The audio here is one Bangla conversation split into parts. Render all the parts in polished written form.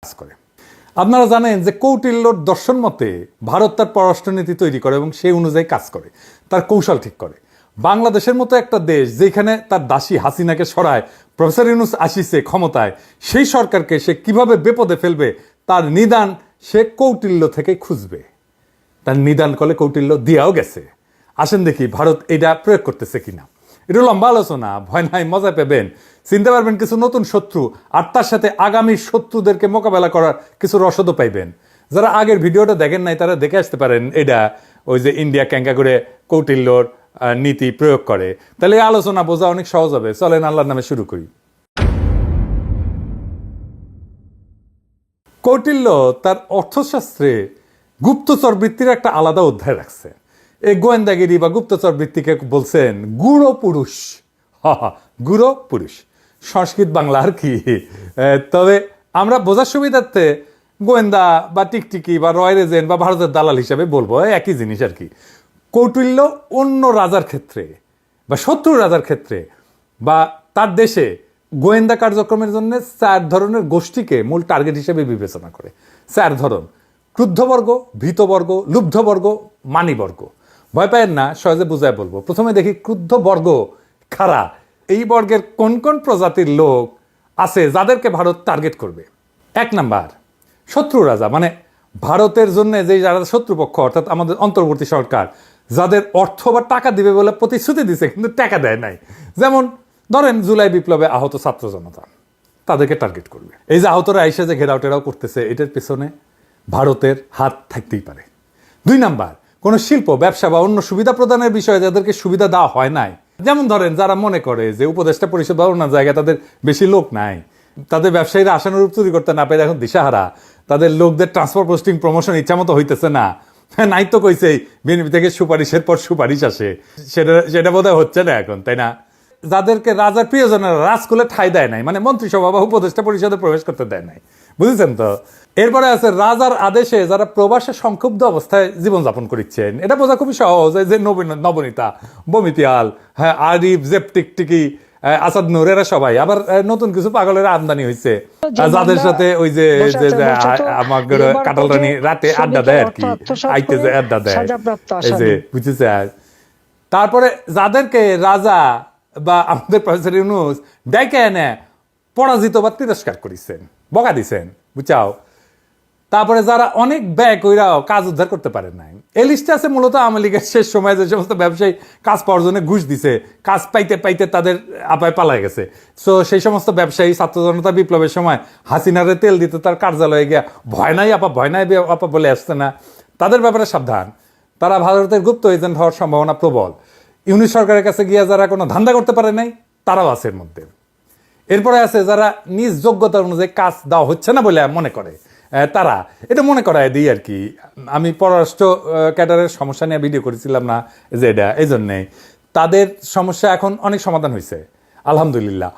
কাজ করে। আপনারা জানেন যে কৌটিল্যর দর্শন মতে ভারত তার পররাষ্ট্রনীতি তৈরি করে এবং সেই অনুযায়ী কাজ করে, তার কৌশল ঠিক করে। বাংলাদেশের মতো একটা দেশ যেখানে তার দাসী হাসিনাকে সরায় প্রফেসর ইউনূস আসিছে ক্ষমতায়, সেই সরকারকে সে কিভাবে বিপদে ফেলবে তার নিদান সে কৌটিল্য থেকে খুঁজবে। তার নিদান কলে কৌটিল্য দিয়াও গেছে। আসেন দেখি ভারত এটা প্রয়োগ করতেছে কিনা। এটা লম্বা আলোচনা, ভয় নাই, মজা পাবেন, চিনতে পারবেন কিছু নতুন শত্রু, আর তার সাথে আগামী শত্রুদেরকে মোকাবেলা করার কিছু রসদও পাইবেন। যারা আগের ভিডিওটা দেখেন নাই তারা দেখে আসতে পারেন। এটা ওই যে ইন্ডিয়া ক্যাঙ্কা করে কৌটিল্যর নীতি প্রয়োগ করে, তাহলে এই আলোচনা বোঝা অনেক সহজ হবে। চলেন আল্লাহর নামে শুরু করি। কৌটিল্য তার অর্থশাস্ত্রে গুপ্তচর বৃত্তির একটা আলাদা অধ্যায় রাখছে। এই গোয়েন্দাগিরি বা গুপ্তচর বৃত্তিকে বলছেন গুড়ো পুরুষ। গুড়ো পুরুষ সংস্কৃত বাংলা আর কি। তবে আমরা বোঝার সুবিধার্থে গোয়েন্দা বা টিকটিকি বা রয়্যাল এজেন্ট বা ভারতের দালাল হিসাবে বলবো, একই জিনিস আর কি। কৌটিল্য অন্য রাজার ক্ষেত্রে বা শত্রু রাজার ক্ষেত্রে বা তার দেশে গোয়েন্দা কার্যক্রমের জন্য 4 ধরনের গোষ্ঠীকে মূল টার্গেট হিসেবে বিবেচনা করে। 4 ধরন: ক্রুদ্ধবর্গ, ভীতবর্গ, লুব্ধবর্গ, মানিবর্গ। ভয় পায়েন না, সহজে বুঝায় বলবো। প্রথমে দেখি ক্রুদ্ধবর্গ কারা। এই বর্গের কোন কোন প্রজাতির লোক আছে যাদেরকে ভারত টার্গেট করবে। 1 নাম্বার, শত্রু রাজা, মানে ভারতের জন্য যে যারা শত্রুপক্ষ, অর্থাৎ আমাদের অন্তর্বর্তী সরকার, যাদের অর্থ বা টাকা দিবে বলে প্রতিশ্রুতি দিছে কিন্তু টাকা দেয় নাই। যেমন ধরেন জুলাই বিপ্লবে আহত ছাত্র জনতা, তাদেরকে টার্গেট করবে। এই যে আহতরা আইসা যে ঘেরাও টেরাও করতেছে, এটার পেছনে ভারতের হাত থাকতেই পারে। 2 নাম্বার, কোনো শিল্প, ব্যবসা বা অন্য সুবিধা প্রদানের বিষয়ে যাদেরকে সুবিধা দেওয়া হয় নাই। যেমন ধরেন যারা মনে করে যে উপদেষ্টা পরিষদ বা অন্য জায়গায় তাদের বেশি লোক নাই, তাদের ব্যবসায়ীরা আশানুরূপ চুরি করতে না পেরে এখন দিশাহারা, তাদের লোকদের ট্রান্সফার, পোস্টিং, প্রমোশন ইচ্ছা মতো হইতেছে না। নাই তো কইছেই বিএনপি থেকে সুপারিশের পর সুপারিশ আসে, সেটা বোধহয় হচ্ছে না এখন, তাই না? যাদেরকে রাজার প্রিয়জনেরা রাজকুলে ঠাঁই দেয় নাই, মানে মন্ত্রিসভা বা উপদেষ্টা পরিষদে প্রবেশ করতে দেয় নাই, বুঝেছেন তো? এরপরে আছে রাজার আদেশে যারা প্রবাসে সংক্ষুব্ধ অবস্থায় জীবনযাপন করছেন। এটা বোঝা খুবই সহজ। এই যে নবনীতা, বমিতিয়াল, হ্যাঁ, আরিফ, জেপটিকটিকি, আসাদ নূর, এরা সবাই। আবার নতুন কিছু পাগলের আমদানি হয়েছে, যাদের সাথে ওই যে আমার কাটাল রানী রাতে আড্ডা দেয় আর কি, আইতে যে আড্ডা দেয়, এই যে বুঝেছে। তারপরে যাদেরকে রাজা বা আমাদের প্রফেসর ইউনূস ডাইকে এনে পরাজিত বা তিরস্কার করেছেন, বকা দিছেন, বুঝাও। তারপরে যারা অনেক ব্যয় কইরাও কাজ উদ্ধার করতে পারেন নাই। এই লিস্টে আছে মূলত আওয়ামী লীগের শেষ সময়ে যে সমস্ত ব্যবসায়ী কাজ পাওয়ার জন্য ঘুষ দিছে, কাজ পাইতে পাইতে তাদের আপায় পালায় গেছে। সো সেই সমস্ত ব্যবসায়ী ছাত্র জনতা বিপ্লবের সময় হাসিনারে তেল দিতে তার কার্যালয়ে গিয়া ভয় নাই আপা, ভয় নাই আপা বলে আসছে না, তাদের ব্যাপারে সাবধান। তারা ভারতের গুপ্ত এজেন্ট হওয়ার সম্ভাবনা প্রবল। ইউনিট সরকারের কাছে গিয়া যারা কোনো ধান্দা করতে পারে নাই, তারাও আছে এর মধ্যে। এরপরে আছে যারা নিজ যোগ্যতা অনুযায়ী কাজ দেওয়া হচ্ছে না বলে মনে করে, তারা এটা মনে করায় দিই আর কি। আমি পররাষ্ট্র ক্যাডারের সমস্যা নিয়ে ভিডিও করেছিলাম না, যে এটা এই জন্যে তাদের সমস্যা এখন অনেক সমাধান হয়েছে আলহামদুলিল্লাহ।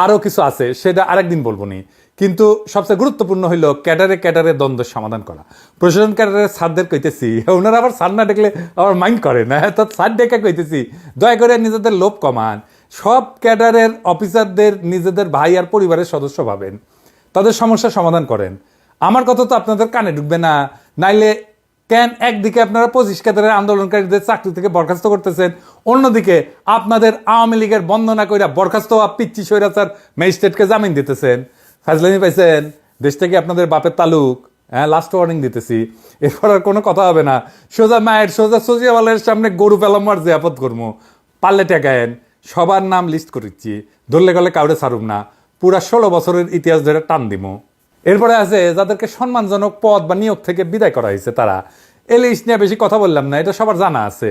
আরও কিছু আছে, সেটা আরেকদিন বলবো নি। কিন্তু সবচেয়ে গুরুত্বপূর্ণ হইল ক্যাডারে দ্বন্দ্বের সমাধান করা। প্রশাসন ক্যাডারের স্যারদের কইতেছি, ওনারা আবার স্যার না দেখলে আবার মাইন্ড করে না, তো স্যার ডেকে কইতেছি দয়া করে নিজেদের লোভ কমান। সব ক্যাডারের অফিসারদের নিজেদের ভাই আর পরিবারের সদস্য ভাবেন, তাদের সমস্যার সমাধান করেন। আমার কথা তো আপনাদের কানে ঢুকবে না। নাইলে কেন একদিকে আপনারা 25 ক্যাডারের আন্দোলনকারীদের চাকরি থেকে বরখাস্ত করতেছেন, অন্যদিকে আপনাদের আওয়ামী লীগের বন্দনা কইরা বরখাস্ত পিচ্ছি স্বৈরাচার ম্যাজিস্ট্রেটকে জামিন দিতেছেন? ফাজলামি পাইছেন? দেশ থেকে আপনাদের বাপের তালুক। হ্যাঁ, লাস্ট ওয়ার্নিং দিতেছি, এরপর আর কোনো কথা হবে না। সোজা মায়ের সোজা সজিয়াওয়ালের সামনে গরু পেলাম আর জিয়াপত করবো, পারলে টেকায়েন। সবার নাম লিস্ট করেছি, ধরলে গেলে কাউরে ছাড়ুম না, পুরা 16 বছরের ইতিহাস ধরে টান দিমো। এরপরে আছে যাদেরকে সম্মানজনক পদ বা নিয়োগ থেকে বিদায় করা হয়েছে, তারা। এই লিস্ট নিয়ে বেশি কথা বললাম না, এটা সবার জানা আছে।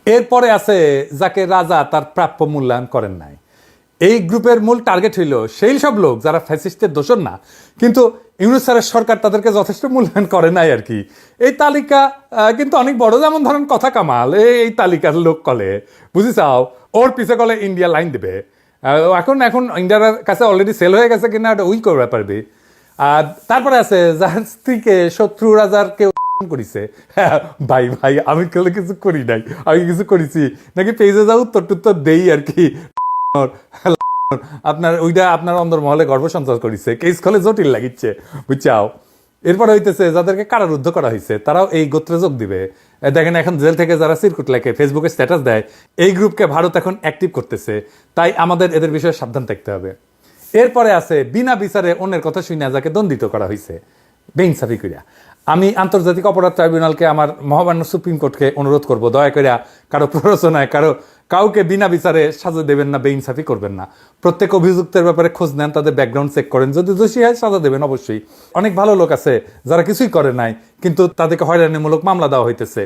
এরপরে আছে যাকে রাজা তার প্রাপ্য মূল্যায়ন করেন নাই। এই গ্রুপের মূল টার্গেট হইল সেই সব লোক যারা ফ্যাসিস্টের দোষর না, কিন্তু ইউনূস স্যারের সরকার তাদেরকে যথেষ্ট মূল্যায়ন করে নাই আর কি। এই তালিকা কিন্তু অনেক বড়। যেমন ধরেন কথা কামাল, এই তালিকার লোক কলে বুঝি চাও, ওর পিছে কলে ইন্ডিয়া লাইন দেবে। এখন ইন্ডিয়ার কাছে অলরেডি সেল হয়ে গেছে কিনা ওটা উই করবে পারবে। আর তারপরে আছে যার স্ত্রীকে শত্রু রাজার কেউ করিছে। হ্যাঁ ভাই, আমি কেউ কিছু করি নাই, আমি কিছু করেছি নাকি পেজে যা উত্তর টুত্তর দেই আর কি। আপনার ওইটা আপনার অন্দরমহলে গর্ব সঞ্চার করেছে, কেস খলে জটিল লাগিচ্ছে, বুঝছাও। এরপরে হইতেছে যাদেরকে কারারুদ্ধ করা হয়েছে তারাও এই গোত্রে যোগ দিবে। দেখেন এখন জেল থেকে যারা সিরকুট লেখে, ফেসবুকে স্ট্যাটাস দেয়, এই গ্রুপকে ভারত এখন অ্যাক্টিভ করতেছে। তাই আমাদের এদের বিষয়ে সাবধান থাকতে হবে। এরপরে আছে বিনা বিচারে অন্যের কথা শুনে যাকে দণ্ডিত করা হয়েছে বেইনসাফি করিয়া। আমি আন্তর্জাতিক অপরাধ ট্রাইব্যুনালকে, আমার মহামান্য সুপ্রিম কোর্টকে অনুরোধ করব, দয়া করে কারো প্ররোচনায় কাউকে বিনা বিচারে সাজা দেবেন না, বেইনসাফি করবেন না। প্রত্যেক অভিযুক্তের ব্যাপারে খোঁজ নেন, তাদের ব্যাকগ্রাউন্ড চেক করেন, যদি দোষী হয় সাজা দেবেন অবশ্যই। অনেক ভালো লোক আছে যারা কিছুই করে নাই কিন্তু তাদেরকে হয়রানিমূলক মামলা দেওয়া হইতেছে।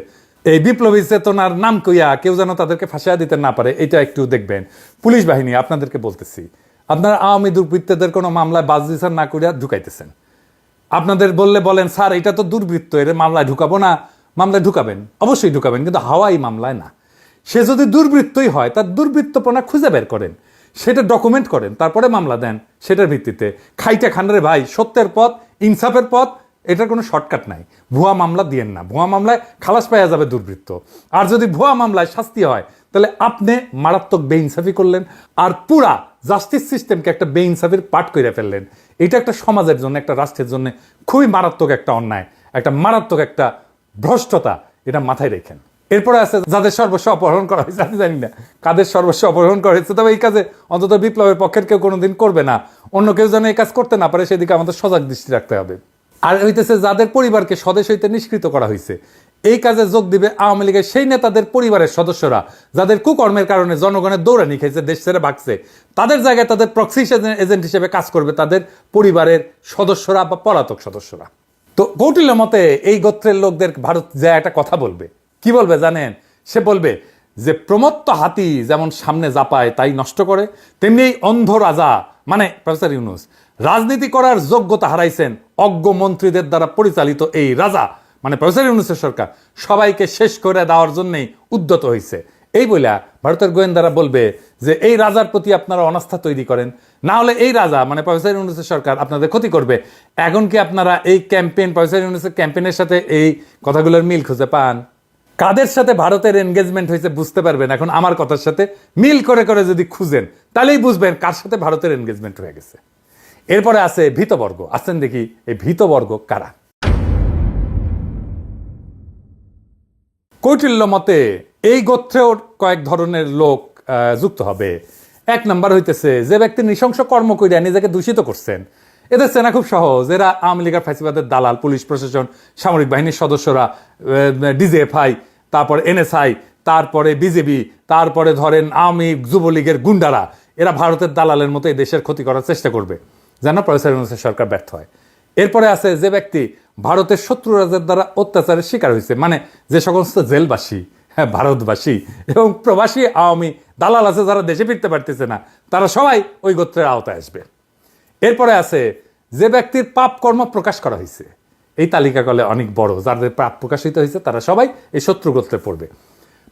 এই বিপ্লবী চেতনার নাম কইয়া কেউ যেন তাদেরকে ফাঁসিয়া দিতে না পারে, এটা একটু দেখবেন। পুলিশ বাহিনী আপনাদেরকে বলতেছি, আপনারা আওয়ামী দুর্বৃত্তদের কোনো মামলায় বাজ বিচার না করিয়া ঢুকাইতেছেন। আপনাদের বললে বলেন স্যার এটা তো দুর্বৃত্ত, এর মামলায় ঢুকাবো না। মামলায় ঢুকাবেন, অবশ্যই ঢুকাবেন, কিন্তু হাওয়াই মামলায় না। সে যদি দুর্বৃত্তই হয় তার দুর্বৃত্তপনা খুঁজে বের করেন, সেটা ডকুমেন্ট করেন, তারপরে মামলা দেন সেটার ভিত্তিতে। খাইটা খান্ডারে ভাই, সত্যের পথ, ইনসাফের পথ, এটার কোনো শর্টকাট নাই। ভুয়া মামলা দিয়েন না, ভুয়া মামলায় খালাস পাওয়া যাবে দুর্বৃত্ত। আর যদি ভুয়া মামলায় শাস্তি হয় তাহলে আপনি মারাত্মক বেইনসাফি করলেন, আর পুরা জাস্টিস সিস্টেমকে একটা বেইনসাফির পাঠ করে ফেললেন। এটা একটা সমাজের জন্য, একটা রাষ্ট্রের জন্য খুবই মারাত্মক একটা অন্যায়, একটা মারাত্মক একটা ভ্রষ্টতা, এটা মাথায় রেখেন। এরপরে আছে যাদের সর্বস্ব অপহরণ করা হয়েছে, আমি জানি না কাদের সর্বস্ব অপহরণ করা হয়েছে, তবে এই কাজে অন্তত বিপ্লবের পক্ষের কেউ কোনোদিন করবে না। অন্য কেউ যেন এই কাজ করতে না পারে সেদিকে আমাদের সজাগ দৃষ্টি রাখতে হবে। আর হইতেছে যাদের পরিবারকে স্বদেশ হইতে নিষ্কৃত করা হয়েছে, এই কাজে যোগ দিবে আওয়ামী লীগের সেই নেতাদের পরিবারের সদস্যরা যাদের কুকর্মের কারণে জনগণের দৌড়ানি খেয়েছে, দেশ ছেড়ে ভাগছে। তাদের জায়গায় তাদের প্রক্সি এজেন্ট হিসেবে কাজ করবে তাদের পরিবারের সদস্যরা বা পলাতক সদস্যরা। তো কৌটিল্য মতে এই গোত্রের লোকদের ভারত যে একটা কথা বলবে, কি বলবে জানেন? সে বলবে যে প্রমত্ত হাতি যেমন সামনে জাপায় তাই নষ্ট করে, তেমনি এই অন্ধ রাজা মানে প্রফেসর ইউনূস রাজনীতি করার যোগ্যতা হারাইছেন। অজ্ঞ মন্ত্রীদের দ্বারা পরিচালিত এই রাজা মানে প্রফেসর ইউনূসের সরকার সবাইকে শেষ করে দেওয়ার জন্যই উদ্যত হয়েছে। এই বইলা ভারতের গোয়েন্দারা বলবে যে এই রাজার প্রতি আপনারা অনাস্থা তৈরি করেন, না হলে এই রাজা মানে প্রফেসর ইউনূসের সরকার আপনাদের ক্ষতি করবে। এখন কি আপনারা এই ক্যাম্পেইন, প্রফেসর ইউনূসের ক্যাম্পেইনের সাথে এই কথাগুলোর মিল খুঁজে পান? কাদের সাথে ভারতের এনগেজমেন্ট হয়েছে বুঝতে পারবেন এখন আমার কথার সাথে মিল করে করে যদি খুঁজেন, তাহলেই বুঝবেন কার সাথে ভারতের এনগেজমেন্ট হয়ে গেছে। এরপরে আছে ভীতবর্গ। আসেন দেখি এই ভীতবর্গ কারা। কৌটিল্য মতে এই গোত্রেও কয়েক ধরনের লোক যুক্ত হবে। এক নাম্বার হইতেছে যে ব্যক্তি নৃশংস কর্ম করিয়া নিজেকে দূষিত করছেন। এদের চেনা খুব সহজ, এরা আওয়ামী লীগের ফ্যাসিবাদের দালাল, পুলিশ প্রশাসন, সামরিক বাহিনীর সদস্যরা, ডিজিএফআই, তারপরে এনএসআই, তারপরে বিজেপি, তারপরে ধরেন আওয়ামী যুবলীগের গুন্ডারা। এরা ভারতের দালালের মতো এই দেশের ক্ষতি করার চেষ্টা করবে যেন প্রফেসর ইউনূসের সরকার ব্যর্থ হয়। এরপরে আছে যে ব্যক্তি ভারতের শত্রু রাজার দ্বারা অত্যাচারের শিকার হয়েছে, মানে যে সমস্ত জেলবাসী, হ্যাঁ ভারতবাসী এবং প্রবাসী আওয়ামী দালাল আছে যারা দেশে ফিরতে পারতেছে না, তারা সবাই ওই গোত্রের আওতায় আসবে। এরপরে আছে যে ব্যক্তির পাপ কর্ম প্রকাশ করা হয়েছে। এই তালিকা করলে অনেক বড়, যাদের পাপ প্রকাশিত হয়েছে তারা সবাই এই শত্রু গোত্রে পড়বে।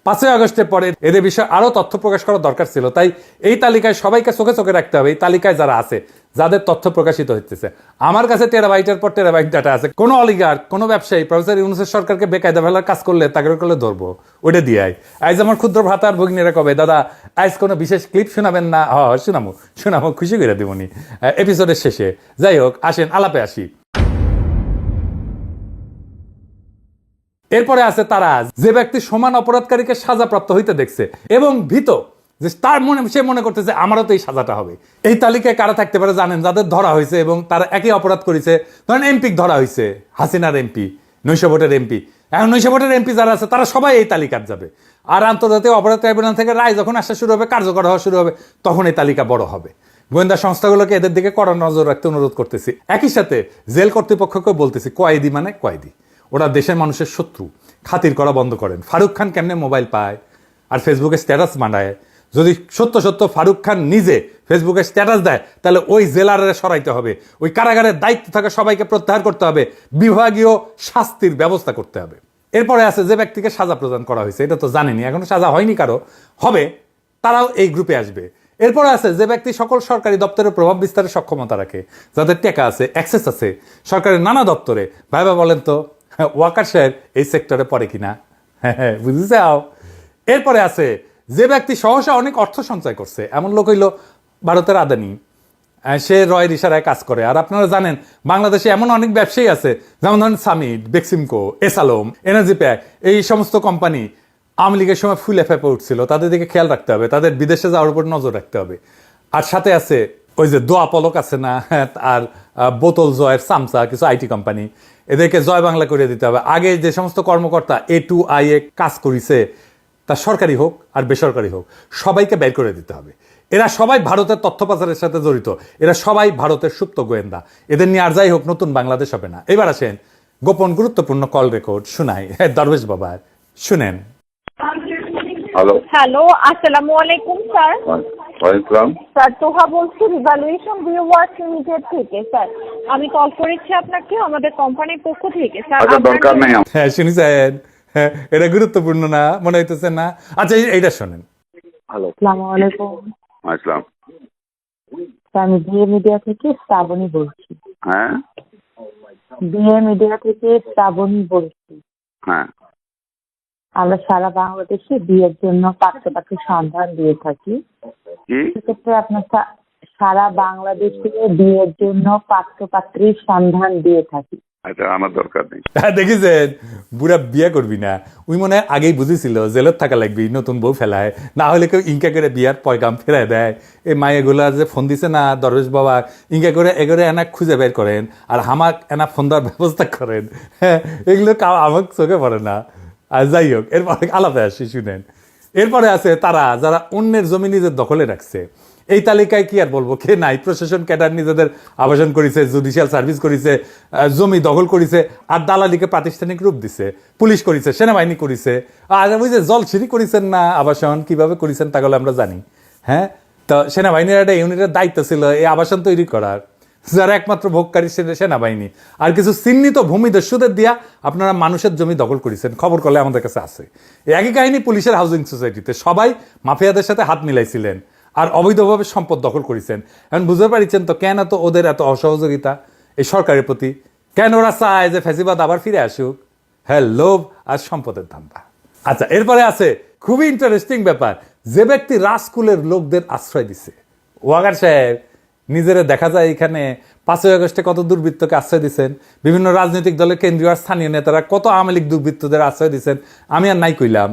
5ই আগস্টের পরে এদের বিষয়ে আরো তথ্য প্রকাশ করা দরকার ছিল, তাই এই তালিকায় সবাইকে চোখে চোখে রাখতে হবে। এই তালিকায় যারা আছে, যাদের তথ্য প্রকাশিত হচ্ছে, আমার কাছে টেরাবাইটের পর টেরাবাইট ডাটা আছে। কোনো অলিগার, কোনো ব্যবসায়ী প্রফেসর ইউনূসের সরকারকে বেকায়দা ফেলার কাজ করলে তাকে করলে ধরবো, ওইটা দিয়ে আজ আমার ক্ষুদ্র ভ্রাতার ভগিনীরা কবে দাদা আজ কোনো বিশেষ ক্লিপ শোনাবেন না? শোনামো খুশি করে দেবনি এপিসোডের শেষে। যাই হোক, আসেন আলাপে আসি। এরপরে আছে তারা যে ব্যক্তি সমান অপরাধকারীকে সাজাপ্রাপ্ত হইতে দেখছে এবং ভীত যে তার মনে সে মনে করতেছে আমারও তো এই সাজাটা হবে। এই তালিকায় কারা থাকতে পারে জানেন? যাদের ধরা হয়েছে এবং তারা একই অপরাধ করেছে। ধরেন এমপি ধরা হয়েছে, হাসিনার এমপি, 900 ভোটের এমপি। এখন 900 ভোটের এমপি যারা আছে তারা সবাই এই তালিকার যাবে। আর আন্তর্জাতিক অপরাধ ট্রাইব্যুনাল থেকে রায় যখন আসা শুরু হবে, কার্যকর হওয়া শুরু হবে, তখন এই তালিকা বড় হবে। গোয়েন্দা সংস্থাগুলোকে এদের দিকে কড়া নজর রাখতে অনুরোধ করতেছি। একই সাথে জেল কর্তৃপক্ষকেও বলতেছি কয়েদি মানে কয়েদি, ওরা দেশের মানুষের শত্রু, খাতির করা বন্ধ করেন। ফারুক খান কেমনে মোবাইল পায় আর ফেসবুকে স্ট্যাটাস বানায়? যদি সত্য ফারুক খান নিজে ফেসবুকে স্ট্যাটাস দেয় তাহলে ওই জেলারে সরাইতে হবে, ওই কারাগারের দায়িত্ব থাকা সবাইকে প্রত্যাহার করতে হবে, বিভাগীয় শাস্তির ব্যবস্থা করতে হবে। এরপরে আছে যে ব্যক্তিকে সাজা প্রদান করা হয়েছে, এটা তো জানেনি, এখনো সাজা হয়নি কারো, হবে, তারাও এই গ্রুপে আসবে। এরপরে আছে যে ব্যক্তি সকল সরকারি দপ্তরে প্রভাব বিস্তারের সক্ষমতা রাখে, যাদের টাকা আছে, অ্যাক্সেস আছে সরকারের নানা দপ্তরে। ভাইবা বলেন তো ওয়াকার শেয়ার এই সেক্টরে পড়ে কিনা? হ্যাঁ, বুঝতে চাও? এরপরে আছে যে ব্যক্তি সহসা অনেক অর্থ সঞ্চয় করছে, এমন লোক হইল ভারতের আদানি, সে রয়ের ইশারায় কাজ করে। আর আপনারা জানেন বাংলাদেশে এমন অনেক ব্যবসায়ী আছে, যেমন ধরেন সামিট, বেক্সিমকো, এসালোম, এনার্জি প্যাক, এই সমস্ত কোম্পানি আওয়ামী লীগের সময় ফুলে ফেপে উঠছিল। তাদের দিকে খেয়াল রাখতে হবে, তাদের বিদেশে যাওয়ার উপর নজর রাখতে হবে। আর সাথে আছে ওই যে দোয়া পলক আছে না, আর বোতল জয়ের সামসা, কিছু আইটি কোম্পানি, এদেরকে জয় বাংলা করে দিতে হবে। আগে যে সমস্ত কর্মকর্তা A2I কাজ করেছে, তা সরকারি হোক আর বেসরকারি হোক, সবাইকে বের করে দিতে হবে। এরা সবাই ভারতের তথ্য পাচারের সাথে জড়িত, এরা সবাই ভারতের সুপ্ত গোয়েন্দা। এদের নিয়ে আর যাই হোক নতুন বাংলাদেশ হবে না। এবার আসেন গোপন গুরুত্বপূর্ণ কল রেকর্ড শুনাই দরবেশ বাবা, শুনেন। হ্যালো হ্যালো, আসসালামু আলাইকুম স্যার। ওয়ালাইকুম। স্যার তোহা বলছি রিভ্যালুয়েশন ভিউয়ার্স লিমিটেড থেকে। স্যার আমি কল করেছি আপনাকে আমাদের কোম্পানির পক্ষ থেকে। স্যার আচ্ছা, দরকার নেই। হ্যাঁ শুনেছেন, হ্যাঁ এটা গুরুত্বপূর্ণ না মনে হইতেছে না? আচ্ছা এইটা শোনেন। হ্যালো, আসসালামু আলাইকুম। আসসালাম। আমি বিএ মিডিয়া থেকে শ্রাবণী বলছি। হ্যাঁ বিএ মিডিয়া থেকে শ্রাবণী বলছি। হ্যাঁ, আমরা সারা বাংলাদেশে বিয়ের জন্য পাত্রপাত্রীর সন্ধান দিয়ে থাকি। কি সেক্ষেত্রে আপনার সারা বাংলাদেশে বিয়ের জন্য পাত্রপাত্রীর সন্ধান দিয়ে থাকি। আচ্ছা, আমার দরকার নেই। দেখেছেন, বুড়া বিয়ে করবি না, ওই মনে হয় আগেই বুঝেছিল জেলত থাকা লাগবি, নতুন বউ ফেলায়, না হলে কেউ ইনকা করে বিয়ার পয়গাম ফেরায় দেয়। এই মায়েগুলা যে ফোন দিছে না দরবেশ বাবা, ইনকা করে এগোরে এনা খুঁজে বের করেন আর হামাক এনা ফোন দেওয়ার ব্যবস্থা করেন। হ্যাঁ, এগুলো আমার চোখে পড়ে না। আর যাই হোক, এরপরে আলাদা আসি, শুনেন। এরপরে আছে তারা যারা অন্যের জমি নিজের দখলে রাখছে। এই তালিকায় কি আর বলবো, কে নাই? প্রশাসন ক্যাডার নিজেদের আবাসন করেছে, জুডিশিয়াল সার্ভিস করেছে, জমি দখল করেছে, আর দালালিকে প্রাতিষ্ঠানিক রূপ দিছে, পুলিশ করেছে, সেনাবাহিনী করেছে, আর ওই যে জলছিরি করেছেন না আবাসন, কিভাবে করেছেন তাহলে আমরা জানি। হ্যাঁ, তো সেনাবাহিনীর একটা ইউনিটের দায়িত্ব ছিল এই আবাসন তৈরি করার, যারা একমাত্র ভোগকারী সেনাবাহিনী। আর কিছু চিহ্নিত ভূমিদস্যুদের দিয়া আপনারা মানুষের জমি দখল করেছেন, খবর করলে আমাদের কাছে আছে। এই একই কাহিনী পুলিশের হাউজিং সোসাইটিতে, সবাই মাফিয়াদের সাথে হাত মিলাইছিলেন আর অবৈধভাবে সম্পদ দখল করেছেন। এখন বুঝতে পারছেন তো কেন তো ওদের এত অসহযোগিতা এই সরকারের প্রতি, কেন ওরা চায় যে ফ্যাসিবাদ আবার ফিরে আসুক। হ্যাঁ, লোভ আর সম্পদের ধান্দা। আচ্ছা, এরপরে আছে খুবই ইন্টারেস্টিং ব্যাপার, যে ব্যক্তি রাজকুলের লোকদের আশ্রয় দিছে। ওয়াগার সাহেব নিজেরা দেখা যায় এখানে 5ই আগস্টে কত দুর্বৃত্তকে আশ্রয় দিচ্ছেন, বিভিন্ন রাজনৈতিক দলের কেন্দ্রীয় আর স্থানীয় নেতারা কত আওয়ামী লীগ দুর্বৃত্তদের আশ্রয় দিচ্ছেন। আমি আর নাই কইলাম,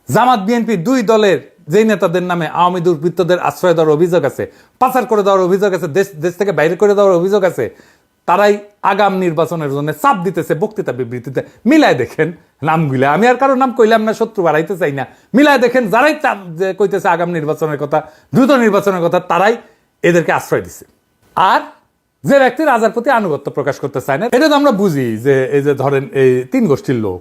জামাত বিএনপি দুই দলের যেই নেতাদের নামে আওয়ামী দুর্বৃত্তদের আশ্রয় দেওয়ার অভিযোগ আছে, পাচার করে দেওয়ার অভিযোগ আছে, দেশ থেকে বাইরে করে দেওয়ার অভিযোগ আছে, তারাই আগাম নির্বাচনের জন্য চাপ দিতেছে বক্তৃতা বিবৃতিতে। মিলায় দেখেন নামগুলা, আমি আর কারো নাম কইলাম না, শত্রু বাড়াইতে চাই না। মিলায় দেখেন যারাই চাপ কইতেছে আগাম নির্বাচনের কথা, দ্রুত নির্বাচনের কথা, তারাই এদেরকে আশ্রয় দিছে। আর যে ব্যক্তি রাজার প্রতি আনুগত্য প্রকাশ করতে চায় না, এটা তো আমরা বুঝি যে এই যে ধরেন এই 3 গোষ্ঠীর লোক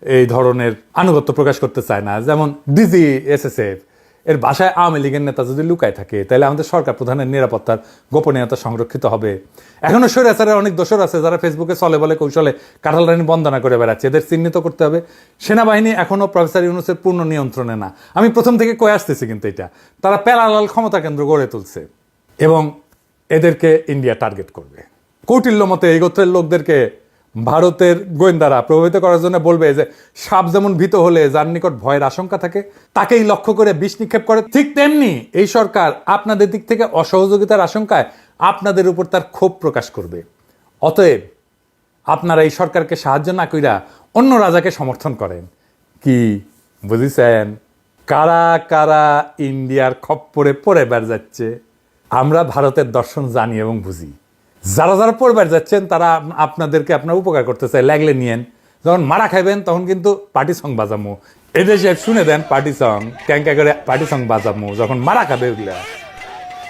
এই ধরনের আনুগত্য প্রকাশ করতে চায় না, যেমন ডিজি SSF এর বাসায় আওয়ামী লীগের নেতা যদি লুকায় থাকে, তাহলে আমাদের সরকার প্রধানের নিরাপত্তার গোপনীয়তা সংরক্ষিত হবে। এখনো স্বৈরাচারের অনেক দোসর আছে যারা ফেসবুকে চলে বলে কৌশলে কাঁঠাল রানী বন্দনা করে বেড়াচ্ছে, এদের চিহ্নিত করতে হবে। সেনাবাহিনী এখনো প্রফেসর ইউনূসের পূর্ণ নিয়ন্ত্রণে না, আমি প্রথম থেকে কয়ে আসতেছি, কিন্তু এটা তারা প্যারালাল ক্ষমতা কেন্দ্র গড়ে তুলছে এবং এদেরকে ইন্ডিয়া টার্গেট করবে। কৌটিল্য মতে এই গোত্রের লোকদেরকে ভারতের গোয়েন্দারা প্রভাবিত করার জন্য বলবে যে সাপ যেমন ভীত হলে যার নিকট ভয়ের আশঙ্কা থাকে তাকেই লক্ষ্য করে বিষ নিক্ষেপ করে, ঠিক তেমনি এই সরকার আপনাদের দিক থেকে অসহযোগিতার আশঙ্কায় আপনাদের উপর তার ক্ষোভ প্রকাশ করবে। অতএব আপনারা এই সরকারকে সাহায্য না কইরা অন্য রাজাকে সমর্থন করেন। কি বুঝিছেন? কারা কারা ইন্ডিয়ার খপ্পরে পড়ে বেড় যাচ্ছে আমরা ভারতের দর্শন জানি এবং বুঝি। যারা যারা পড়বার যাচ্ছেন তারা আপনাদেরকে আপনার উপকার করতে চায়, লাগলে নিয়েন। যখন মারা খাইবেন তখন কিন্তু পার্টি সং বাজামু, এদেশে শুনে দেন পার্টি সং, ক্যাঙ্কা করে পার্টি সং বাজামু যখন মারা খাবে ওগুলা।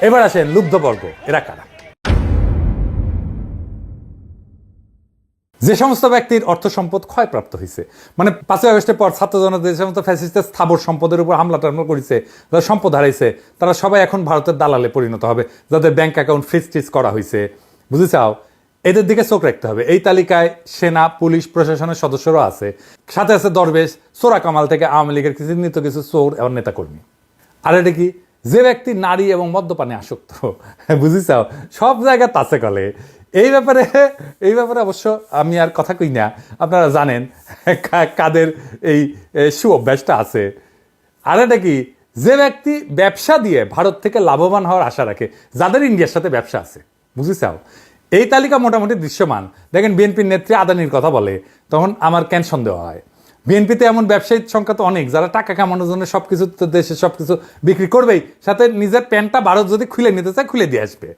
এবার আসেন লুব্ধবর্গ, এরা কারা? যে সমস্ত ব্যক্তির অর্থ সম্পদ ক্ষয়প্রাপ্ত হয়েছে, মানে 5ই আগস্টের পর ছাত্র জনতা যে সমস্ত ফ্যাসিস্টের স্থাবর সম্পদের উপর হামলা টামলা করেছে, যারা সম্পদ হারাইছে, তারা সবাই এখন ভারতের দালালে পরিণত হবে, যাদের ব্যাংক অ্যাকাউন্ট ফ্রিজ করা হয়েছে। বুঝেছাও, এদের দিকে চোখ রাখতে হবে। এই তালিকায় সেনা, পুলিশ, প্রশাসনের সদস্যরা আছে, সাথে আছে দরবেশ, সোরা কামাল থেকে আওয়ামী লীগের চিহ্নিত কিছু চোর এবং নেতাকর্মী। আর এটা কি, যে ব্যক্তি নারী এবং মদ্যপানে আসক্ত, বুঝেছাও, সব জায়গায় তাছে কলে। এই ব্যাপারে অবশ্য আমি আর কথা কই না, আপনারা জানেন কাদের এই সুঅভ্যাসটা আছে। আর এটা কি, যে ব্যক্তি ব্যবসা দিয়ে ভারত থেকে লাভবান হওয়ার আশা রাখে, যাদের ইন্ডিয়ার সাথে ব্যবসা আছে, বুঝেছাও, এই তালিকা মোটামুটি দৃশ্যমান। দেখেন বিএনপির নেত্রী আদানির কথা বলে, তখন আমার কেন সন্দেহ হয়। বিএনপিতে এমন ব্যবসায়ীর সংখ্যা তো অনেক, যারা টাকা কামানোর জন্য সবকিছু দেশে সবকিছু বিক্রি করবেই, সাথে নিজের প্যান্টটা ভারত যদি খুলে নিতে চায় খুলে দিয়ে আসবে।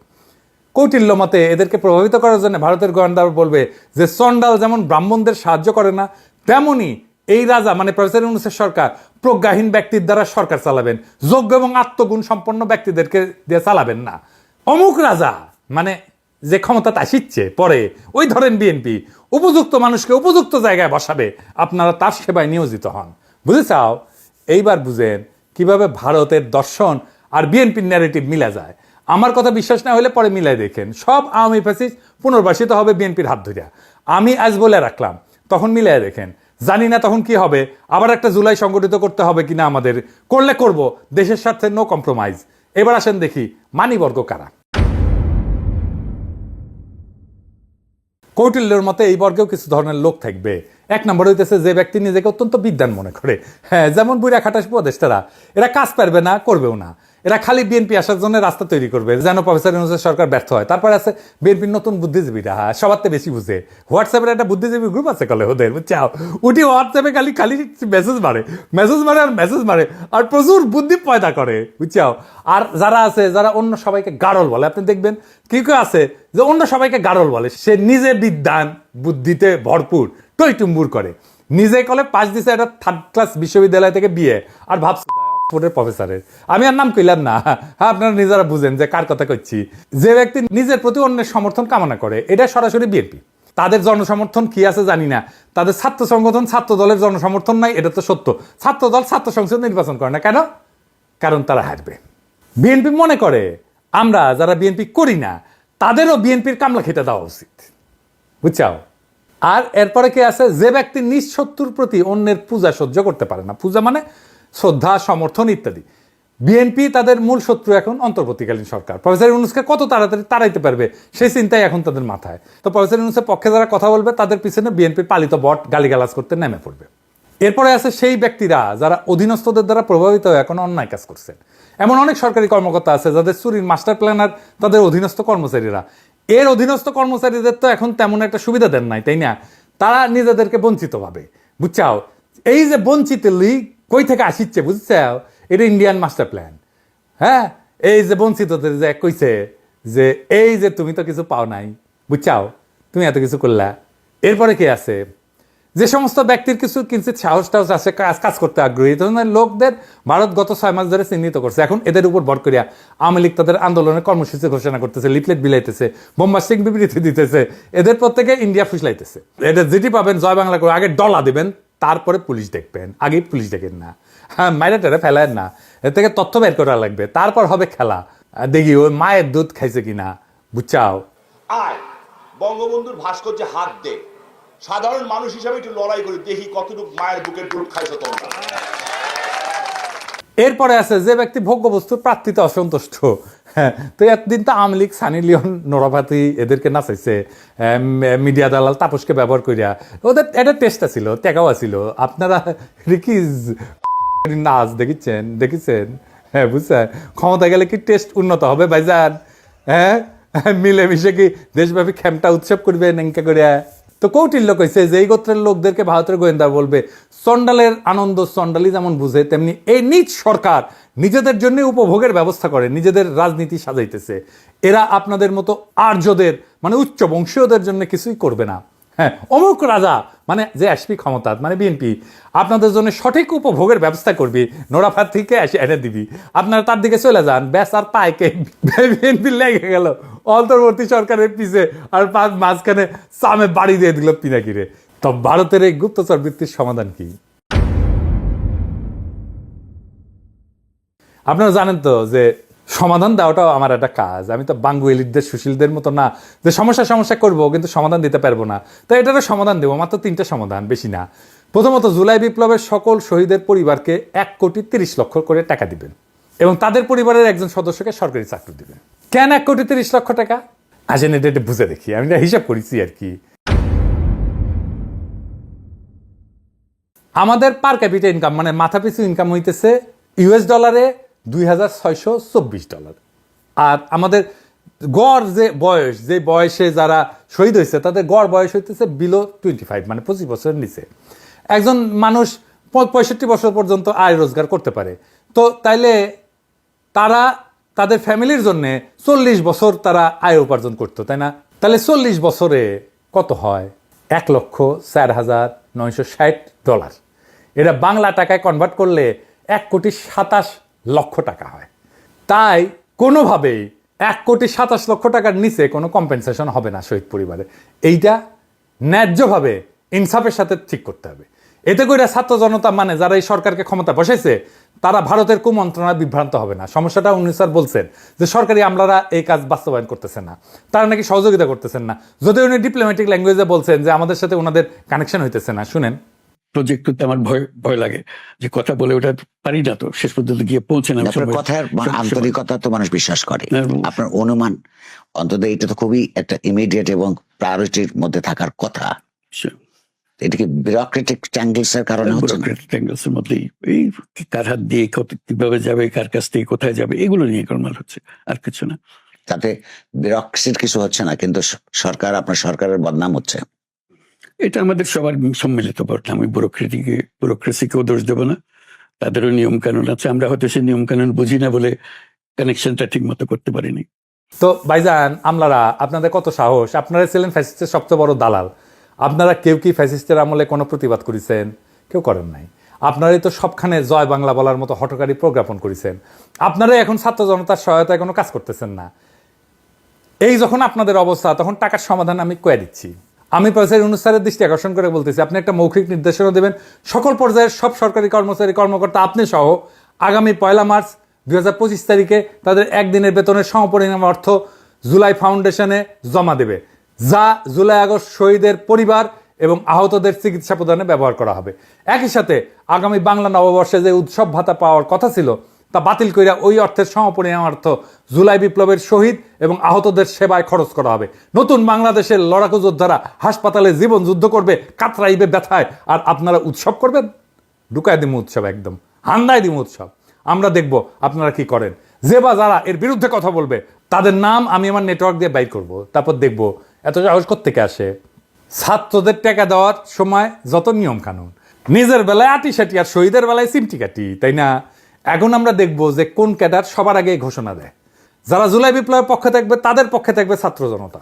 কৌটিল্য মতে এদেরকে প্রভাবিত করার জন্য ভারতের গোয়েন্দারা বলবে যে চন্ডাল যেমন ব্রাহ্মণদের সাহায্য করে না, তেমনি এই রাজা মানে প্রফেসর ইউনূসের সরকার প্রজ্ঞাহীন ব্যক্তির দ্বারা সরকার চালাবেন, যোগ্য এবং আত্মগুণ সম্পন্ন ব্যক্তিদেরকে দিয়ে চালাবেন না। অমুক রাজা মানে যে ক্ষমতাতে আসিচ্ছে পরে, ওই ধরেন বিএনপি উপযুক্ত মানুষকে উপযুক্ত জায়গায় বসাবে, আপনারা তার সেবায় নিয়োজিত হন। বুঝেছাও? এইবার বুঝেন কিভাবে ভারতের দর্শন আর বিএনপির ন্যারেটিভ মিলা যায়। আমার কথা বিশ্বাস না হলে পরে মিলাই দেখেন, সব আওয়ামী ফ্যাসিস্ট পুনর্বাসিত হবে বিএনপির হাত ধরিয়া। আমি আজ বলে রাখলাম, তখন মিলাই দেখেন। জানি না তখন কি হবে, আবার একটা জুলাই সংগঠিত করতে হবে কিনা আমাদের, করলে করব, দেশের স্বার্থে নো কম্প্রোমাইজ। এবার আসেন দেখি মানিবর্গ কারা। কৌটিল্যের মতে এই বর্গেও কিছু ধরনের লোক থাকবে। এক নম্বর হইতেছে যে ব্যক্তি নিজেকে অত্যন্ত বিদ্বান মনে করে, হ্যাঁ, যেমন বুড়া খাটাস উপদেষ্টারা, এরা কাজ পারবে না, করবেও না, এরা খালি বিএনপি আসার জন্য রাস্তা তৈরি করবে যেন প্রফেসর ইউনূসের সরকার ব্যর্থ হয়। তারপরে আছে বিএনপির নতুন বুদ্ধিজীবীরা, সবার থেকে বেশি বুঝে। হোয়াটসঅ্যাপের একটা বুদ্ধিজীবী গ্রুপ আছে কলে ওদের, বুঝছাও, উঠি হোয়াটসঅ্যাপে খালি খালি মেসেজ মারে আর মেসেজ মারে আর প্রচুর বুদ্ধি পয়দা করে, বুঝছাও। আর যারা আছে, যারা অন্য সবাইকে গাড়ল বলে, আপনি দেখবেন কি কেউ আছে যে অন্য সবাইকে গাড়ল বলে, সে নিজে বিদ্বান বুদ্ধিতে ভরপুর, টইটুম্বুর করে, নিজে কলে পাস দিছে একটা 3rd ক্লাস বিশ্ববিদ্যালয় থেকে বিয়ে, আর ভাবছে প্রফেসরের। আমি আর নাম কইলাম না, হ্যাঁ, আপনারা নিজেরা বুঝেন যে কার কথা কইছি। যে ব্যক্তি নিজের প্রতি অন্যের সমর্থন কামনা করে, এটা সরাসরি বিএনপি। তাদের জনসমর্থন কি আছে জানি না, তাদের ছাত্র সংগঠন ছাত্র দলের জনসমর্থন নাই, এটা তো সত্য। ছাত্র দল ছাত্র সংসদ নির্বাচন করে না কেন? কারণ তারা হারবে। বিএনপি মনে করে আমরা যারা বিএনপি করি না তাদেরও বিএনপির কামলা খেতে দেওয়া উচিত, বুঝছাও। আর এরপরে কি আছে, যে ব্যক্তি নিজ শত্রুর প্রতি অন্যের পূজা সহ্য করতে পারে না, পূজা মানে শ্রদ্ধা, সমর্থন ইত্যাদি। বিএনপি তাদের মূল শত্রু এখন অন্তর্বর্তীকালীন সরকার। প্রফেসর ইউনূসকে কত তাড়াতাড়ি তাড়াইতে পারবে সেই চিন্তাই এখন তাদের মাথায়। তো প্রফেসর ইউনূসের পক্ষে যারা কথা বলবে তাদের পিছনে বিএনপির পালিত বট গালিগালাজ করতে নেমে পড়বে। এরপরে আছে সেই ব্যক্তিরা যারা অধীনস্থদের দ্বারা প্রভাবিত হয়ে এখন অন্যায় কাজ করছেন। এমন অনেক সরকারি কর্মকর্তা আছে যাদের চুরির মাস্টার প্ল্যানার তাদের অধীনস্থ কর্মচারীরা। এর অধীনস্থ কর্মচারীদের তো এখন তেমন একটা সুবিধা দেন নাই, তাই না? তারা নিজেদেরকে বঞ্চিত ভাবে, বুঝছাও। এই যে বঞ্চিত লিগ কই থেকে আসিচ্ছে, বুঝছাও, এটা ইন্ডিয়ান মাস্টার প্ল্যান। হ্যাঁ, এই যে বঞ্চিতদের যে কইছে যে এই যে তুমি তো কিছু পাও নাই, বুঝছাও, তুমি এত কিছু করলা। এরপরে কি আছে, যে সমস্ত ব্যক্তির কিছু কিঞ্চিত সাহস টাহস আছে, কাজ করতে আগ্রহী, ধরনের লোকদের ভারত গত 6 মাস ধরে চিহ্নিত করছে। এখন এদের উপর ভর করিয়া আওয়ামী লীগ তাদের আন্দোলনের কর্মসূচি ঘোষণা করতেছে, লিফলেট বিলাইতেছে, বোম্বাস্টিক বিবৃতি দিতেছে, এদের প্রত্যেকে ইন্ডিয়া ফুসলাইতেছে। এটা যেটি পাবেন জয় বাংলা করে আগে ডলা দিবেন, তারপরে পুলিশ দেখবেন, আগে পুলিশ দেখেন না, হ্যাঁ, মাইরা টেরে ফেলেন না, এর থেকে তথ্য বের করা লাগবে, তারপর হবে খেলা। দেখি ওই মায়ের দুধ খাইছে কিনা, বুঝছাও। আয় বঙ্গবন্ধুর ভাস্কর্যে হাত দে, সাধারণ মানুষ হিসাবে একটু লড়াই করি, দেখি কতটুকু মায়ের বুকের দুধ খাইছো তোমরা। এরপরে আছে যে ব্যক্তি ভোগ্যবস্তুর প্রাপ্তিতে অসন্তুষ্ট। হ্যাঁ, তো এতদিন তো আওয়ামী লীগ, সানি লিওন, নোরাভাতি এদেরকে নাচাইছে, মিডিয়া দালাল তাপসকে ব্যবহার করিয়া, ওদের একটা টেস্টটা ছিল, টেকাও ছিল। আপনারা রিকিজ নাচ দেখেছেন, হ্যাঁ, বুঝছেন, ক্ষমতা গেলে কি টেস্ট উন্নত হবে ভাইজান? হ্যাঁ, মিলেমিশে কি দেশব্যাপী খেমটা উৎসব করবে নেঙ্কা করিয়া? তো কৌটিল্য কইছে যে এই গোত্রের লোকদেরকে ভারতের গোয়েন্দা বলবে চন্ডালের আনন্দ চন্ডালি যেমন বুঝে, তেমনি এই নিজ সরকার নিজেদের জন্য উপভোগের ব্যবস্থা করে, নিজেদের রাজনীতি সাজাইতেছে। এরা আপনাদের মতো আর্যদের মানে উচ্চ বংশীয়দের জন্য কিছুই করবে না। হ্যাঁ, অমুক রাজা মানে যে আসবি ক্ষমতা মানে বিএনপি আপনাদের জন্য সঠিক উপভোগের ব্যবস্থা করবি, নোরাফাত থেকে এসে এনে দিবি, আপনারা তার দিকে চলে যান, ব্যাস আর পাইকে বিএনপি লেগে গেল অন্তর্বর্তী সরকারের পিছে, আর মাঝখানে সামে বাড়ি দিয়ে দিল পিনাকিরে। তো ভারতের এই গুপ্তচর বৃত্তির সমাধান কি? আপনারা জানেন তো যে সমাধান দেওয়াটাও আমার একটা কাজ। আমি তো বাঙ্গুয়েলিদের সুশীলদের মতো না যে সমস্যা করবো কিন্তু সমাধান দিতে পারবো না। তো এটারও সমাধান দেবো, মাত্র 3টা সমাধান, বেশি না। প্রথমত, জুলাই বিপ্লবের সকল শহীদের পরিবারকে 1,30,00,000 করে টাকা দিবেন এবং তাদের পরিবারের একজন সদস্যকে সরকারি চাকরি দিবেন। কেন 1,30,00,000 টাকা? আসেন এটা বুঝে দেখি, আমি এটা হিসাব করেছি আর কি। আমাদের পার ক্যাপিটা ইনকাম মানে মাথা পিছু ইনকাম হইতেছে ইউএস ডলারে $2,624। আর আমাদের গড় যে বয়সে যারা শহীদ হয়েছে তাদের গড় বয়স হইতেছে বিলো 25, মানে 25 বছরের নিচে। একজন মানুষ 65 বছর পর্যন্ত আয় রোজগার করতে পারে। তো তাইলে তারা তাদের ফ্যামিলির জন্যে 40 বছর তারা আয় উপার্জন করতো, তাই না? তাহলে 40 বছরে কত হয়? $1,04,960। এটা বাংলা টাকায় কনভার্ট করলে 1,27,00,000 টাকা হয়। তাই কোনোভাবেই 1,27,00,000 টাকার নিচে কোনো কম্পেনসেশন হবে না শহীদ পরিবারে। এইটা ন্যায্যভাবে ইনসাফের সাথে ঠিক করতে হবে। এতে করে ছাত্র জনতা, মানে যারা এই সরকারকে ক্ষমতা বসাইছে, তারা ভারতের কুমন্ত্রণায় বিভ্রান্ত হবে না। সমস্যাটা উনি স্যার বলছেন যে সরকারি আমলারা এই কাজ বাস্তবায়ন করতেছে না, তারা নাকি সহযোগিতা করতেছেন না, যদিও উনি ডিপ্লোম্যাটিক ল্যাঙ্গুয়েজে বলছেন যে আমাদের সাথে ওনাদের কানেকশন হইতেছে না। শুনেন, প্রজেক্ট করতে আমার ভয় লাগে যে কথা বলে ওটা পারি না, তো শেষ পর্যন্ত গিয়ে পৌঁছে না। আপনার কথার আন্তরিকতা তো মানুষ বিশ্বাস করে, আপনার অনুমান অন্তত এটা তো খুবই একটা ইমিডিয়েট এবং প্রায়োরিটির মধ্যে থাকার কথা। এটা কি বিউরোক্রেটিক ট্যাঙ্গলস এর কারণে হচ্ছে? বিউরোক্রেটিক ট্যাঙ্গলস এর মধ্যেই এই কার হাত দিয়ে কিভাবে যাবে, কার কাছ থেকে কোথায় যাবে, এগুলো নিয়ে গোলমাল হচ্ছে, আর কিছু না। তাতে বিউরোক্রেসির কিছু হচ্ছে না, কিন্তু সরকার, আপনার সরকারের বদনাম হচ্ছে। এটা আমাদের সবার সম্মিলিত বদনাম। আমি ব্যুরোক্রেসিকেও দোষ দেবো না, তাদেরও নিয়ম কানুন আছে। আমরা হয়তো সেই নিয়ম কানুন বুঝি না বলে কানেকশনটা ঠিক মতো করতে পারিনি। তো ভাইজান, আমলারা, আপনাদের কত সাহস! আপনারা ছিলেন ফ্যাসিস্টের সবচেয়ে বড় দালাল। আপনারা কেউ কি ফ্যাসিস্টের আমলে কোনো প্রতিবাদ করেছেন? কেউ করেন নাই। আপনারাই তো সবখানে জয় বাংলা বলার মতো হটকারী প্রজ্ঞাপন করেছেন। আপনারাই এখন ছাত্র জনতার সহায়তায় কোনো কাজ করতেছেন না। এই যখন আপনাদের অবস্থা, তখন টাকার সমাধান আমি কয়ে দিচ্ছি। আমি প্রফেসর ইউনূস স্যারের দৃষ্টি আকর্ষণ করে বলতেছি, আপনি একটা মৌখিক নির্দেশনা দেবেন সকল পর্যায়ের সব সরকারি কর্মচারী কর্মকর্তা, আপনি সহ, আগামী 1 মার্চ 2025 তারিখে তাদের একদিনের বেতনের সমপরিমাণ অর্থ জুলাই ফাউন্ডেশনে জমা দেবে, যা জুলাই আগস্ট শহীদের পরিবার এবং আহতদের চিকিৎসা প্রদানে ব্যবহার করা হবে। একই সাথে আগামী বাংলা নববর্ষে যে উৎসব ভাতা পাওয়ার কথা ছিল তা বাতিল কইরা ওই অর্থের সমপরিমাণ অর্থ জুলাই বিপ্লবের শহীদ এবং আহতদের সেবায় খরচ করা হবে। নতুন বাংলাদেশের লড়াকু যোদ্ধারা হাসপাতালে জীবন যুদ্ধ করবে, কাতরাইবে ব্যথায়, আর আপনারা উৎসব করবেন। ঢুকায় দিমু উৎসব, একদম হান্দায় দিমু উৎসব। আমরা দেখব আপনারা কি করেন। যে বা যারা এর বিরুদ্ধে কথা বলবে তাদের নাম আমি আমার নেটওয়ার্ক দিয়ে বাইর করব, তারপর দেখব এত সাহস কোত্থেকে আসে। ছাত্রদের টাকা দেওয়ার সময় যত নিয়ম কানুন, নিজের বেলায় আটি সাটি আর শহীদের বেলায় চিমটি কাটি, তাই না? এখন আমরা দেখব যে কোন ক্যাডার সবার আগে ঘোষণা দেয়। যারা জুলাই বিপ্লবের পক্ষে থাকবে তাদের পক্ষে থাকবে ছাত্র জনতা।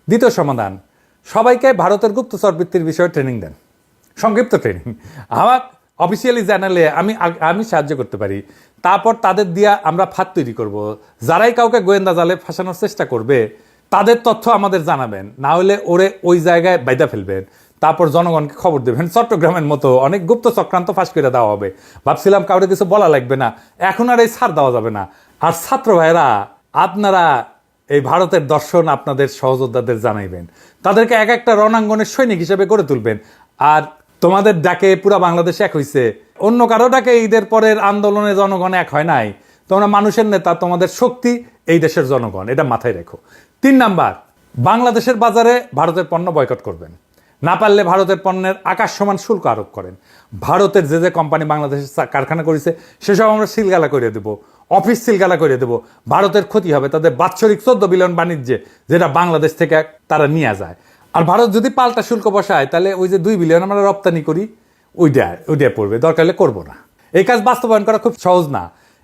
দ্বিতীয় সমাধান, সবাইকে ভারতের গুপ্তচর বৃত্তির বিষয়ে ট্রেনিং দেন, সংক্ষিপ্ত ট্রেনিং। আমার অফিসিয়ালি জানালে আমি সাহায্য করতে পারি। তারপর তাদের দিয়া আমরা ফাঁদ তৈরি করব। যারাই কাউকে গোয়েন্দা জালে ফাঁসানোর চেষ্টা করবে তাদের তথ্য আমাদের জানাবেন, না হলে ওরে ওই জায়গায় বাইদা ফেলবেন। তারপর জনগণকে খবর দেবেন। চট্টগ্রামের মতো অনেক গুপ্ত চক্রান্ত ফাঁস করে দেওয়া হবে। ভাবছিলাম কাউরে কিছু বলা লাগবে না, এখন আর এই ছাড় দেওয়া যাবে না। আর ছাত্র ভাইরা, আপনারা এই ভারতের দর্শন আপনাদের সহযোদ্ধাদের জানাইবেন, তাদেরকে এক একটা রণাঙ্গনের সৈনিক হিসেবে গড়ে তুলবেন। আর তোমাদের ডাকে পুরা বাংলাদেশ এক হইছে, অন্য কারো ডাকে ঈদের পরের আন্দোলনে জনগণ এক হয় নাই। তোমরা মানুষের নেতা, তোমাদের শক্তি এই দেশের জনগণ, এটা মাথায় রেখো। 3 নাম্বার, বাংলাদেশের বাজারে ভারতের পণ্য বয়কট করবেন। না পারলে ভারতের পণ্যের আকাশ সমান শুল্ক আরোপ করেন। ভারতের যে কোম্পানি বাংলাদেশের কারখানা করেছে সেসব আমরা সিলগালা করে দেবো, অফিস সিলগালা করে দেবো। ভারতের ক্ষতি হবে তাদের বাৎসরিক 14 বিলিয়ন বাণিজ্যে, যেটা বাংলাদেশ থেকে তারা নিয়ে যায়। আর ভারত যদি পাল্টা শুল্ক বসায়, তাহলে ওই যে 2 বিলিয়ন আমরা রপ্তানি করি, ওইটা পড়বে। দরকার হলে করবো না। এই কাজ বাস্তবায়ন করা খুব সহজ না।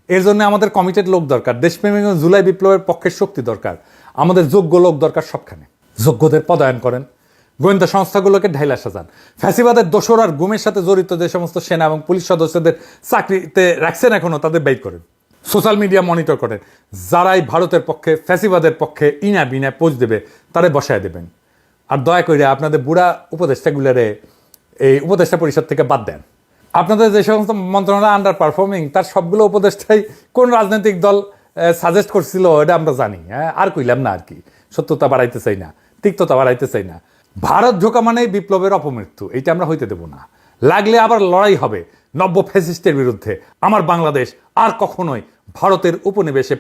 এর জন্য আমাদের কমিটেড লোক দরকার, দেশপ্রেমিক জুলাই বিপ্লবের পক্ষের শক্তি দরকার, আমাদের যোগ্য লোক দরকার সবখানে। যোগ্যদের পদায়ন করেন, গোয়েন্দা সংস্থাগুলোকে ঢাইলা সাজান। ফ্যাসিবাদের দোসর আর গুমের সাথে জড়িত যে সমস্ত সেনা এবং পুলিশ সদস্যদের চাকরিতে রাখছেন এখনো, তাদের বাইর করেন। সোশ্যাল মিডিয়া মনিটর করেন। যারাই ভারতের পক্ষে, ফ্যাসিবাদের পক্ষে ইনা বিনা পোজ দেবে তাদের বসায় দেবেন। আর দয়া করে আপনাদের বুড়া উপদেষ্টাগুলোরে এই উপদেষ্টা পরিষদ থেকে বাদ দেন। আপনাদের যে সমস্ত মন্ত্রণালয় আন্ডার পারফর্মিং, তার সবগুলো উপদেষ্টাই কোন রাজনৈতিক দল সাজেস্ট করছিল এটা আমরা জানি। হ্যাঁ, আর কইলাম না, আর কি, সত্যতা বাড়াইতে চাই না, তিক্ততা বাড়াইতে চাই না। ভারত ঢোকা মানেই বিপ্লবের অপমৃত্যু, এইটা আমরা হইতে দেব না। লাগলে আবার লড়াই হবে নব্য ফ্যাসিস্টের বিরুদ্ধে। আমার বাংলাদেশ আর কখনোই ভারতের উপনিবেশে